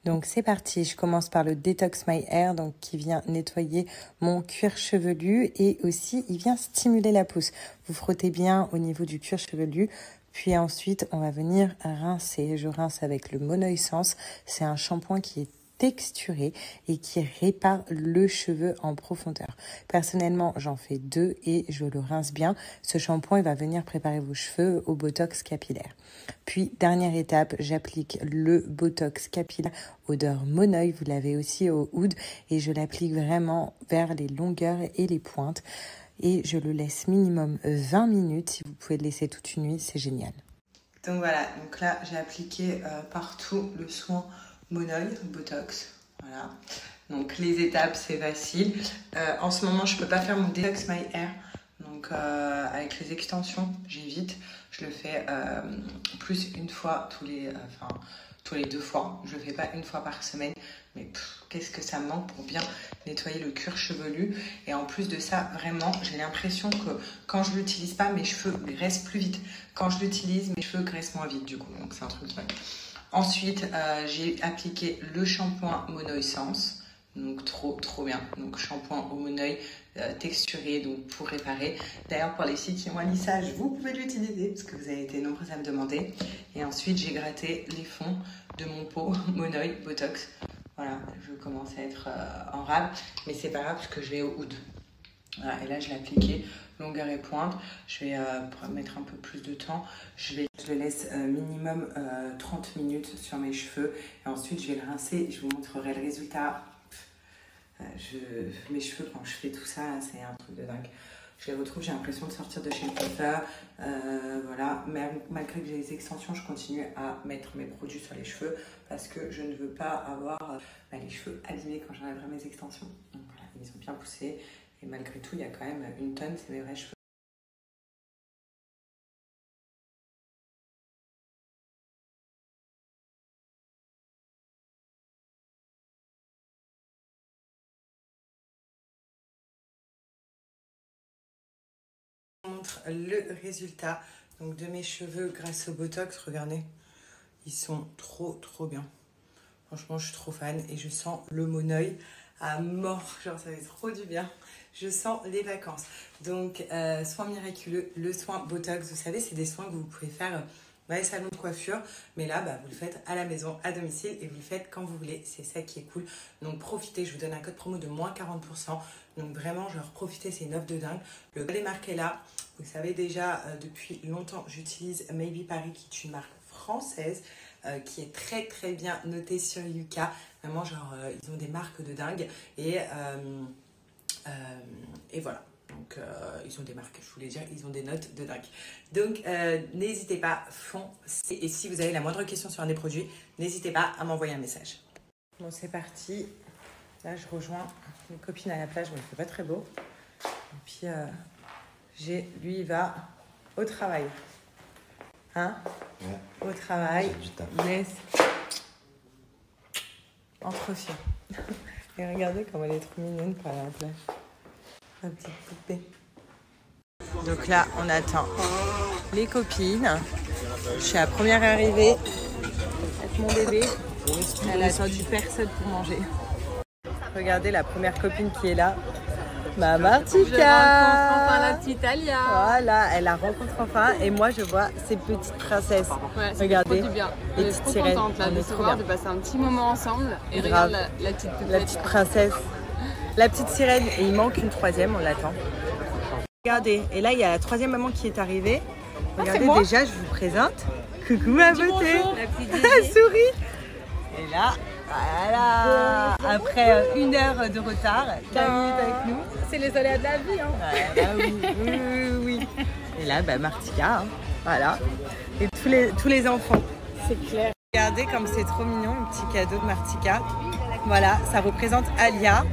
Donc c'est parti, je commence par le Detox My Hair, donc qui vient nettoyer mon cuir chevelu et aussi il vient stimuler la pousse. Vous frottez bien au niveau du cuir chevelu, puis ensuite on va venir rincer. Je rince avec le Monoessence, c'est un shampoing qui est texturé et qui répare le cheveu en profondeur. Personnellement, j'en fais 2 et je le rince bien. Ce shampoing, il va venir préparer vos cheveux au botox capillaire. Puis, dernière étape, j'applique le botox capillaire odeur Moneuil. Vous l'avez aussi au oud et je l'applique vraiment vers les longueurs et les pointes. Et je le laisse minimum 20 minutes. Si vous pouvez le laisser toute une nuit, c'est génial. Donc voilà, donc là, j'ai appliqué partout le soin Moneuil, botox, voilà. Donc les étapes, c'est facile. En ce moment, je peux pas faire mon Detox My Hair. Donc avec les extensions, j'évite. Je le fais plus une fois tous les 2 fois. Je le fais pas une fois par semaine. Mais qu'est-ce que ça me manque pour bien nettoyer le cuir chevelu. Et en plus de ça, vraiment, j'ai l'impression que quand je l'utilise pas, mes cheveux graissent plus vite. Quand je l'utilise, mes cheveux graissent moins vite du coup. Donc c'est un truc de dingue. Ensuite, j'ai appliqué le shampoing Monoessence, donc trop bien. Donc shampoing au Moneuil texturé, donc pour réparer. D'ailleurs, pour les filles qui ont un lissage, vous pouvez l'utiliser parce que vous avez été nombreuses à me demander. Et ensuite, j'ai gratté les fonds de mon pot Moneuil Botox. Voilà, je commence à être en rab, mais c'est pas grave parce que je vais au oud. Voilà, et là, je l'ai appliqué longueur et pointe. Je vais mettre un peu plus de temps. Je le laisse minimum 30 minutes sur mes cheveux. Et ensuite, je vais le rincer. Je vous montrerai le résultat. Mes cheveux, quand je fais tout ça, c'est un truc de dingue. Je les retrouve, j'ai l'impression de sortir de chez le coiffeur. Voilà. Mais malgré que j'ai les extensions, je continue à mettre mes produits sur les cheveux parce que je ne veux pas avoir les cheveux abîmés quand j'enlèverai mes extensions. Donc voilà, ils ont bien poussé. Et malgré tout, il y a quand même une tonne, c'est mes vrais cheveux. Je vous montre le résultat donc, de mes cheveux grâce au Botox. Regardez, ils sont trop bien. Franchement, je suis trop fan et je sens le Moneuil à mort. Genre, ça fait trop du bien. Je sens les vacances. Donc, soin miraculeux, le soin Botox. Vous savez, c'est des soins que vous pouvez faire dans les salons de coiffure. Mais là, vous le faites à la maison, à domicile et vous le faites quand vous voulez. C'est ça qui est cool. Donc, profitez. Je vous donne un code promo de moins 40%. Donc, vraiment, genre, profitez. C'est une offre de dingue. Le code est marqué là. Vous savez déjà, depuis longtemps, j'utilise Maybe Paris, qui est une marque française. Qui est très bien notée sur Yuka. Vraiment, genre, ils ont des marques de dingue. Et voilà. Donc, ils ont des marques, je voulais dire, ils ont des notes de dingue. Donc, n'hésitez pas, foncez. Et si vous avez la moindre question sur un des produits, n'hésitez pas à m'envoyer un message. Bon, c'est parti. Là, je rejoins une copine à la plage, mais il ne fait pas très beau. Et puis, lui, il va au travail. Hein? Ouais. Au travail, laisse entre filles. Et regardez comme elle est trop mignonne pour aller à la plage. Ma petite poupée. Donc là, on attend les copines. Je suis la première arrivée avec mon bébé. Elle a attendu personne pour manger. Regardez la première copine qui est là. Ma Martika. Je rencontre enfin la petite Alia. Voilà, elle la rencontre enfin et moi je vois ces petites princesses. Ouais, regardez, trop du bien. Les petites sirènes. Contente là, de se voir, de passer un petit moment ensemble. Et grave. Regarde la petite poupette. La petite princesse. La petite sirène et il manque une troisième, on l'attend. Regardez, et là il y a la troisième maman qui est arrivée. Regardez déjà, je vous présente. Coucou ma beauté. La petite souris. Et là, voilà. Après 1 heure de retard, 15 minutes avec nous. C'est les aléas de la vie. Hein. Oui. Et là, Martika, hein. Voilà. Et tous les enfants. C'est clair. Regardez comme c'est trop mignon, un petit cadeau de Martika. Voilà, ça représente Alia.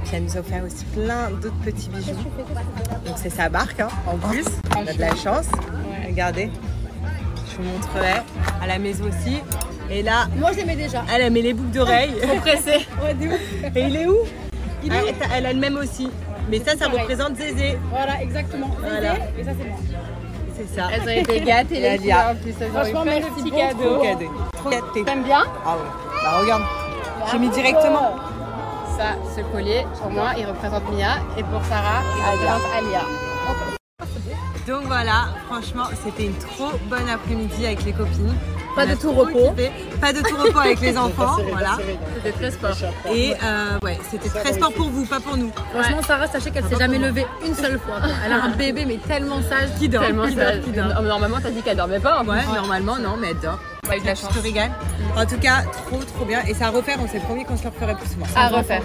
Puis elle nous a offert aussi plein d'autres petits bijoux. Donc c'est sa barque, hein, en plus. On a de la chance. Ouais. Regardez, je vous montrerai. À la maison aussi. Et là, moi je l'aimais déjà. Elle a mis les boucles d'oreilles. Trop pressée. Ouais, de ouf. Et il est où? Elle a le même aussi. Mais ça représente Zézé. Voilà, exactement. Voilà. Zézé, et ça c'est moi. C'est ça. Elles ont été gâtées les filles en plus. Franchement, merci, petit cadeau. Trop gâté. T'aimes bien? Ah ouais. Regarde. J'ai mis directement. Ça, ce collier, pour moi, il représente Mia. Et pour Sarah, il représente Alia. Donc voilà, franchement, c'était une trop bonne après-midi avec les copines. Pas de tout repos. Pas de tout repos avec les enfants, voilà. C'était très sport. Et ouais, c'était très sport pour vous, pas pour nous. Franchement, Sarah, sachez qu'elle s'est jamais levée une seule fois. Elle a un bébé, mais tellement sage. Qui dort, tellement qui sage. dort, qui dort. Normalement, t'as dit qu'elle dormait pas. Ouais, normalement, non, mais elle dort. Avec la chance. Je te régale. En tout cas, trop bien. Et ça à refaire, on s'est promis qu'on se le referait plus souvent. À refaire.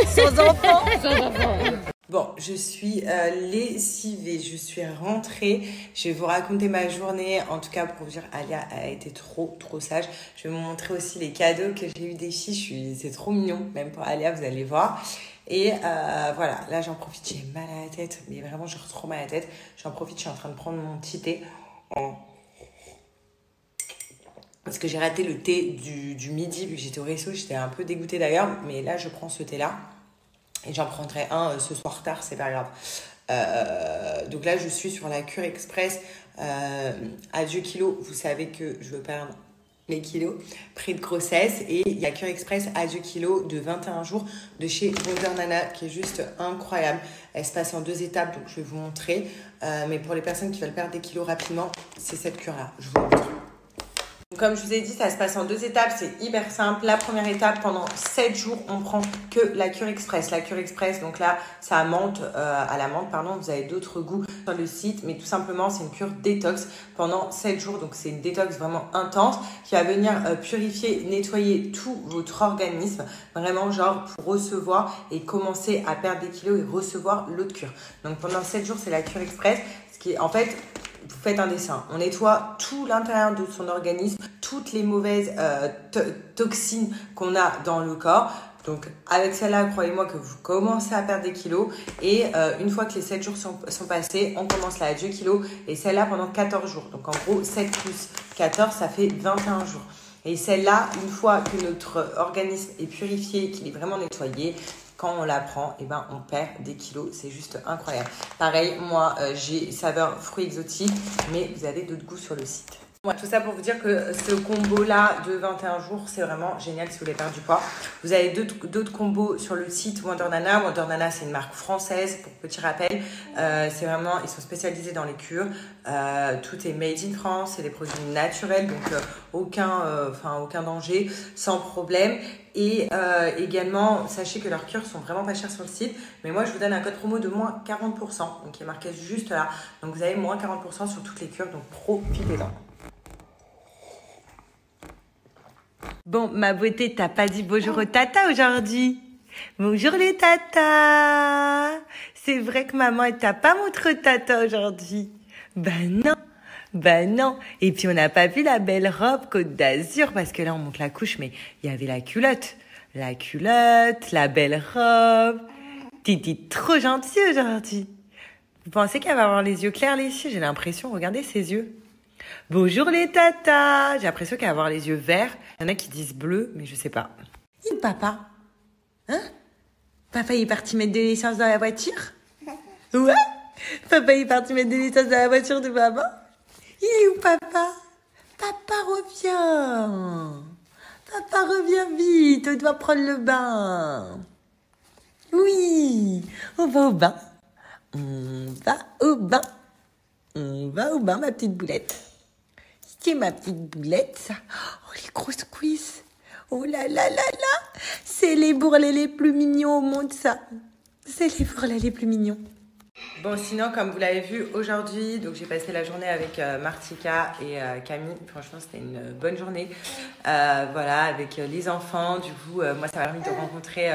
Sans enfants. Sans enfant. Bon, je suis lessivée, je suis rentrée. Je vais vous raconter ma journée. En tout cas, pour vous dire, Alia a été trop sage. Je vais vous montrer aussi les cadeaux que j'ai eu des filles. C'est trop mignon, même pour Alia, vous allez voir. Et voilà, là j'en profite, j'ai mal à la tête, mais vraiment j'ai trop mal à la tête. J'en profite, je suis en train de prendre mon petit thé. Parce que j'ai raté le thé du midi, vu que j'étais au resto, j'étais un peu dégoûtée d'ailleurs. Mais là, je prends ce thé-là. Et j'en prendrai un ce soir tard, c'est pas grave. Donc là, je suis sur la cure express. Adieu kilo, vous savez que je veux perdre les kilos. Prix de grossesse. Et il y a cure express Adieu kilo de 21 jours de chez Wonder Nana qui est juste incroyable. Elle se passe en 2 étapes, donc je vais vous montrer. Mais pour les personnes qui veulent perdre des kilos rapidement, c'est cette cure-là. Je vous montre. Comme je vous ai dit, ça se passe en 2 étapes, c'est hyper simple. La première étape, pendant 7 jours, on prend que la cure express. La cure express, donc là, ça à la menthe, pardon, vous avez d'autres goûts sur le site, mais tout simplement, c'est une cure détox pendant 7 jours. Donc, c'est une détox vraiment intense qui va venir purifier, nettoyer tout votre organisme, vraiment genre pour recevoir et commencer à perdre des kilos et recevoir l'autre cure. Donc, pendant 7 jours, c'est la cure express, ce qui est en fait... Vous faites un dessin, on nettoie tout l'intérieur de son organisme, toutes les mauvaises toxines qu'on a dans le corps. Donc avec celle-là, croyez-moi que vous commencez à perdre des kilos. Et une fois que les 7 jours sont passés, on commence la Adieu kilo. Et celle-là pendant 14 jours. Donc en gros, 7 plus 14, ça fait 21 jours. Et celle-là, une fois que notre organisme est purifié, qu'il est vraiment nettoyé, quand on la prend, eh ben, on perd des kilos. C'est juste incroyable. Pareil, moi, j'ai saveur fruits exotiques, mais vous avez d'autres goûts sur le site. Ouais, tout ça pour vous dire que ce combo-là de 21 jours, c'est vraiment génial si vous voulez perdre du poids. Vous avez d'autres combos sur le site Wonder Nana. Wonder Nana, c'est une marque française, pour petit rappel. C'est vraiment, ils sont spécialisés dans les cures. Tout est made in France, c'est des produits naturels, donc aucun danger, sans problème. Et également, sachez que leurs cures sont vraiment pas chères sur le site. Mais moi, je vous donne un code promo de moins 40%, donc qui est marqué juste là. Donc vous avez moins 40% sur toutes les cures, donc profitez-en. Bon, ma beauté, t'as pas dit bonjour aux tatas aujourd'hui? Bonjour les tatas! C'est vrai que maman, elle t'a pas montré tata aujourd'hui? Ben non. Et puis, on n'a pas vu la belle robe Côte d'Azur, parce que là, on monte la couche, mais il y avait la culotte. La culotte, la belle robe. Titi, trop gentille aujourd'hui. Vous pensez qu'elle va avoir les yeux clairs, les filles? J'ai l'impression, regardez ses yeux. Bonjour les tatas. J'ai l'impression qu'elle va avoir les yeux verts. Il y en a qui disent bleu, mais je sais pas. Et papa? Hein? Papa, il est parti mettre de l'essence dans la voiture? Ouais? Papa, il est parti mettre de l'essence dans la voiture de maman? Il est où, papa? Papa, reviens. Papa, reviens vite. On doit prendre le bain. Oui. On va au bain. On va au bain. On va au bain, ma petite boulette. C'est ma petite boulette, ça. Oh, les grosses cuisses. Oh là là là là. C'est les bourrelets les plus mignons au monde, ça. C'est les bourrelets les plus mignons. Bon, sinon, comme vous l'avez vu aujourd'hui, donc j'ai passé la journée avec Martika et Camille. Franchement, c'était une bonne journée. Voilà, avec les enfants. Du coup, moi, ça m'a permis de rencontrer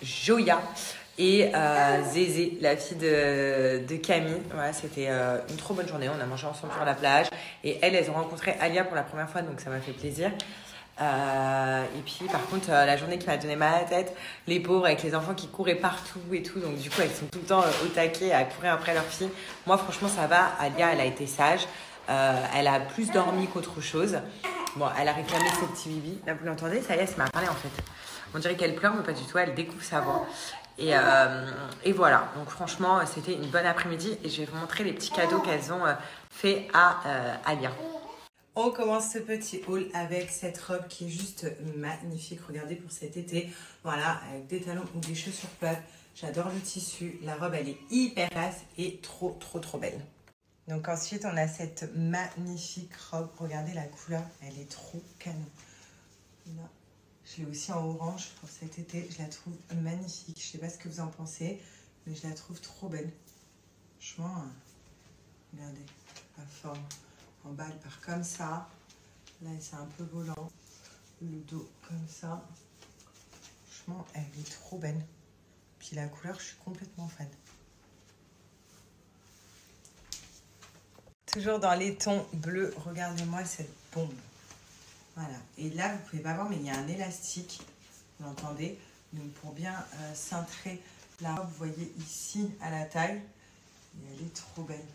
Joya et Zézé, la fille de Camille. Voilà, c'était une trop bonne journée. On a mangé ensemble sur la plage. Et elles ont rencontré Alia pour la première fois, donc ça m'a fait plaisir. Et puis par contre la journée qui m'a donné mal à la tête, les pauvres avec les enfants qui couraient partout et tout, donc du coup elles sont tout le temps au taquet à courir après leur fille. Moi franchement ça va, Alia elle a été sage, elle a plus dormi qu'autre chose. Bon, elle a réclamé ses petits bibis, là vous l'entendez, ça y est, elle m'a parlé en fait. On dirait qu'elle pleure mais pas du tout, elle découvre sa voix. Et voilà, donc franchement c'était une bonne après-midi et je vais vous montrer les petits cadeaux qu'elles ont fait à Alia. On commence ce petit haul avec cette robe qui est juste magnifique. Regardez pour cet été. Voilà, avec des talons ou des chaussures plates. J'adore le tissu. La robe, elle est hyper classe et trop belle. Donc ensuite, on a cette magnifique robe. Regardez la couleur, elle est trop canon. Là, je l'ai aussi en orange pour cet été. Je la trouve magnifique. Je ne sais pas ce que vous en pensez, mais je la trouve trop belle. Franchement, regardez la forme. En bas, elle part comme ça. Là, c'est un peu volant. Le dos comme ça. Franchement, elle est trop belle. Puis la couleur, je suis complètement fan. Toujours dans les tons bleus. Regardez-moi cette bombe. Voilà. Et là, vous ne pouvez pas voir, mais il y a un élastique. Vous l'entendez? Donc, pour bien cintrer la robe, vous voyez ici à la taille. Et elle est trop belle.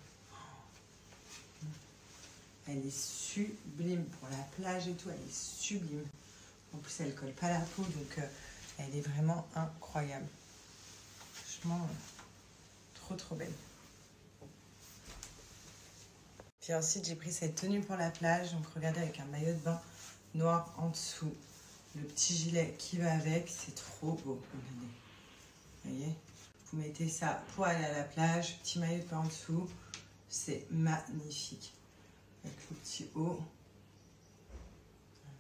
Elle est sublime pour la plage et tout, elle est sublime. En plus, elle ne colle pas la peau, donc elle est vraiment incroyable. Franchement, trop belle. Puis ensuite, j'ai pris cette tenue pour la plage. Donc, regardez, avec un maillot de bain noir en dessous. Le petit gilet qui va avec, c'est trop beau. Regardez. Vous voyez? Vous mettez ça pour aller à la plage. Petit maillot de bain en dessous. C'est magnifique. Avec le petit haut.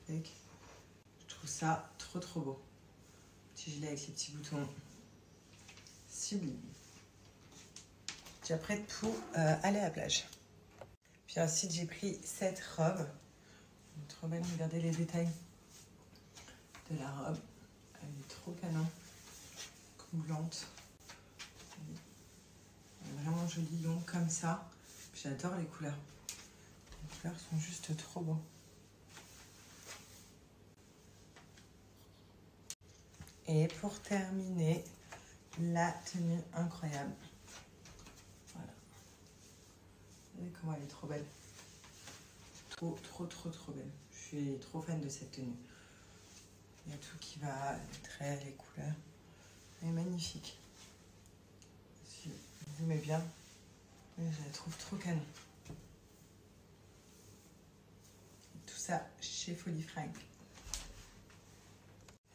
Je trouve ça trop beau. Petit gilet avec les petits boutons. Sublime. Déjà prête pour aller à la plage. Puis ensuite, j'ai pris cette robe. Trop belle, regardez les détails de la robe. Elle est trop canon. Coulante. Elle est vraiment jolie, longue comme ça. J'adore les couleurs. Les couleurs sont juste trop beaux. Et pour terminer, la tenue incroyable. Voilà. Vous voyez comment elle est trop belle. Trop belle. Je suis trop fan de cette tenue. Il y a tout qui va, les traits, les couleurs. Elle est magnifique. Si vous aimez bien, je la trouve trop canon. Tout ça chez Folies Fringues.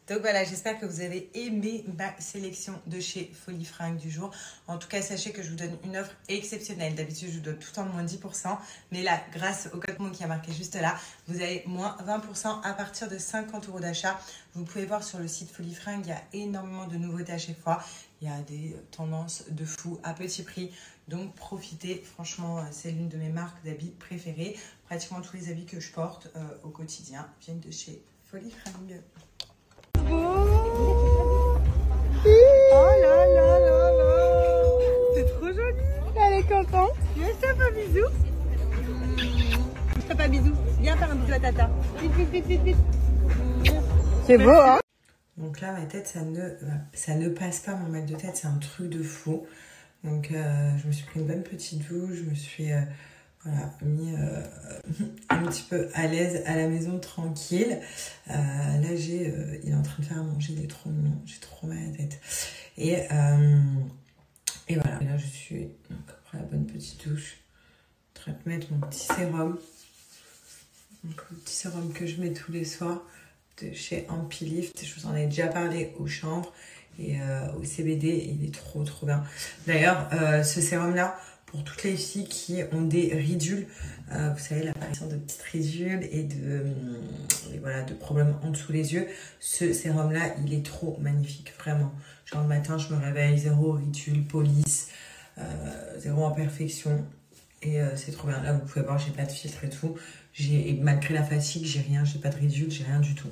Donc voilà, j'espère que vous avez aimé ma sélection de chez Folies Fringues du jour. En tout cas, sachez que je vous donne une offre exceptionnelle. D'habitude, je vous donne tout le temps moins 10%. Mais là, grâce au code promo qui a marqué juste là, vous avez moins 20% à partir de 50 € d'achat. Vous pouvez voir sur le site Folies Fringues, il y a énormément de nouveautés à chaque fois. Il y a des tendances de fou à petit prix. Donc profitez, franchement, c'est l'une de mes marques d'habits préférées. Pratiquement tous les habits que je porte au quotidien viennent de chez Folies Fringues. Oh là là là là, c'est trop joli. Elle est contente. Viens, Papa bisou. Papa bisou. Viens faire un bisou à Tata. Vite. C'est beau, hein? Donc là, ma tête, ça ne passe pas, mon mal de tête, c'est un truc de fou. Donc je me suis pris une bonne petite douche, je me suis voilà, mis un petit peu à l'aise à la maison, tranquille. Là, il est en train de faire à manger, il est trop mignon, j'ai trop mal à la tête. Et voilà, et là je suis donc, après la bonne petite douche, en train de mettre mon petit sérum. Donc, le petit sérum que je mets tous les soirs de chez Ampilift. Je vous en ai déjà parlé au chanvre et au CBD, il est trop bien. D'ailleurs, ce sérum là, pour toutes les filles qui ont des ridules, vous savez, l'apparition de petites ridules et voilà, de problèmes en dessous les yeux, ce sérum là, il est trop magnifique, vraiment. Genre le matin, je me réveille, zéro ridule, police, zéro imperfection. Et c'est trop bien. Là, vous pouvez voir, j'ai pas de filtre et tout. Malgré la fatigue, j'ai rien, j'ai pas de ridule, j'ai rien du tout.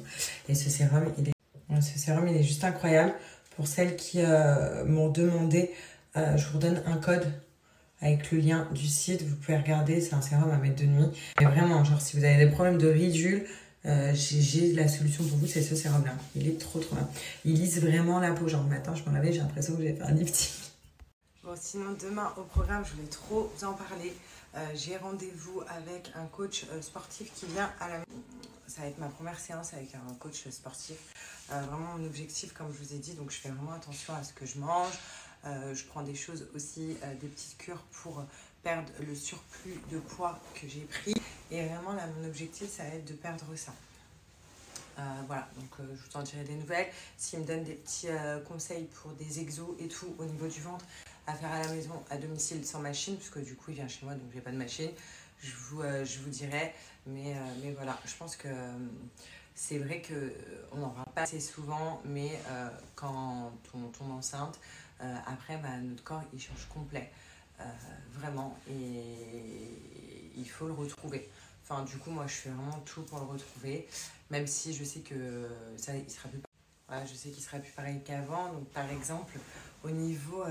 Et ce sérum, il est juste incroyable. Pour celles qui m'ont demandé, je vous redonne un code avec le lien du site. Vous pouvez regarder, c'est un sérum à mettre de nuit. Mais vraiment, genre, si vous avez des problèmes de ridule, j'ai la solution pour vous, c'est ce sérum-là. Il est trop bien. Il lisse vraiment la peau. Genre, le matin, je me réveille, j'ai l'impression que j'ai fait un lifting. Bon, sinon, demain, au programme, je voulais trop vous en parler. J'ai rendez-vous avec un coach sportif qui vient à la maison. Ça va être ma première séance avec un coach sportif. Vraiment, mon objectif, comme je vous ai dit, donc je fais vraiment attention à ce que je mange. Je prends des choses aussi, des petites cures pour perdre le surplus de poids que j'ai pris. Et vraiment, là, mon objectif, ça va être de perdre ça. Voilà, donc je vous en dirai des nouvelles. S'il me donne des petits conseils pour des exos et tout au niveau du ventre à faire à la maison, à domicile, sans machine, parce que du coup il vient chez moi donc j'ai pas de machine, je vous dirai. Mais voilà, je pense que c'est vrai qu'on n'en parle pas assez souvent, mais quand on tombe enceinte, après notre corps il change complet, vraiment, et il faut le retrouver. Enfin, du coup, moi, je fais vraiment tout pour le retrouver, même si je sais que ça, il sera plus, voilà, je sais qu'il sera plus pareil qu'avant. Donc, par exemple, au niveau,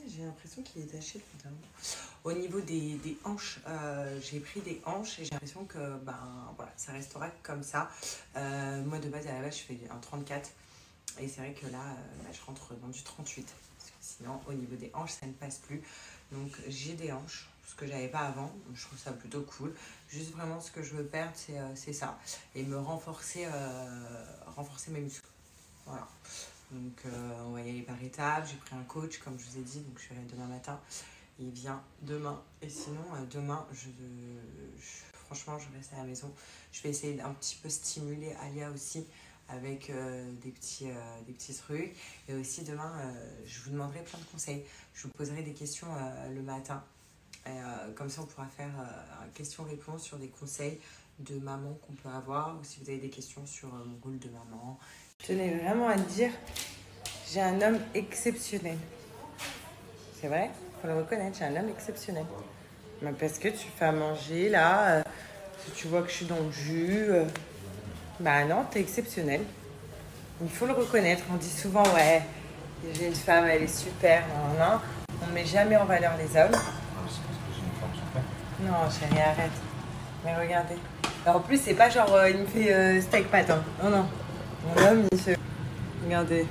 j'ai l'impression qu'il est taché le pantalon. Au niveau des hanches, j'ai pris des hanches et j'ai l'impression que, voilà, ça restera comme ça. Moi, de base, à la base, je fais un 34 et c'est vrai que là, je rentre dans du 38. Parce que sinon, au niveau des hanches, ça ne passe plus. Donc, j'ai des hanches, ce que j'avais pas avant. Je trouve ça plutôt cool. Juste vraiment, ce que je veux perdre, c'est ça. Et me renforcer mes muscles. Voilà. Donc, on va y aller par étapes. J'ai pris un coach, comme je vous ai dit. Donc, je verrai demain matin. Il vient demain. Et sinon, demain, franchement, je reste à la maison. Je vais essayer d'un petit peu stimuler Alia aussi, avec des petits trucs. Et aussi demain, je vous demanderai plein de conseils. Je vous poserai des questions le matin. Comme ça, on pourra faire questions-réponses sur des conseils de maman qu'on peut avoir. Ou si vous avez des questions sur mon rôle de maman. Je tenais vraiment à te dire, j'ai un homme exceptionnel. C'est vrai, il faut le reconnaître, j'ai un homme exceptionnel. Mais parce que tu fais à manger là, tu vois que je suis dans le jus. Non, t'es exceptionnel. Il faut le reconnaître. On dit souvent, ouais, j'ai une femme, elle est super. Non. On ne met jamais en valeur les hommes. C'est parce que j'ai une femme super. Non, chérie, arrête. Mais regardez. Alors, en plus, c'est pas genre, il me fait steak patin. Non. Mon homme, il fait... Regardez.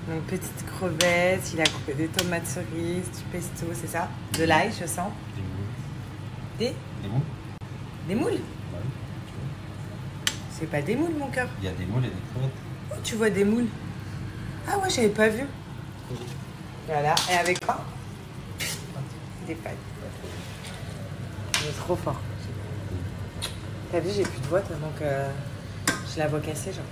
Donc, petite crevette, il a coupé des tomates cerises, du pesto, c'est ça? De l'ail, je sens. Des moules. Des moules? Bah oui, tu vois. C'est pas des moules, mon cœur. Il y a des moules et des crevettes. Où tu vois des moules? Ah ouais, j'avais pas vu. Voilà, et avec quoi? Des pâtes. Il est trop fort. T'as vu, j'ai plus de voix, toi, donc j'ai la voix cassée, genre.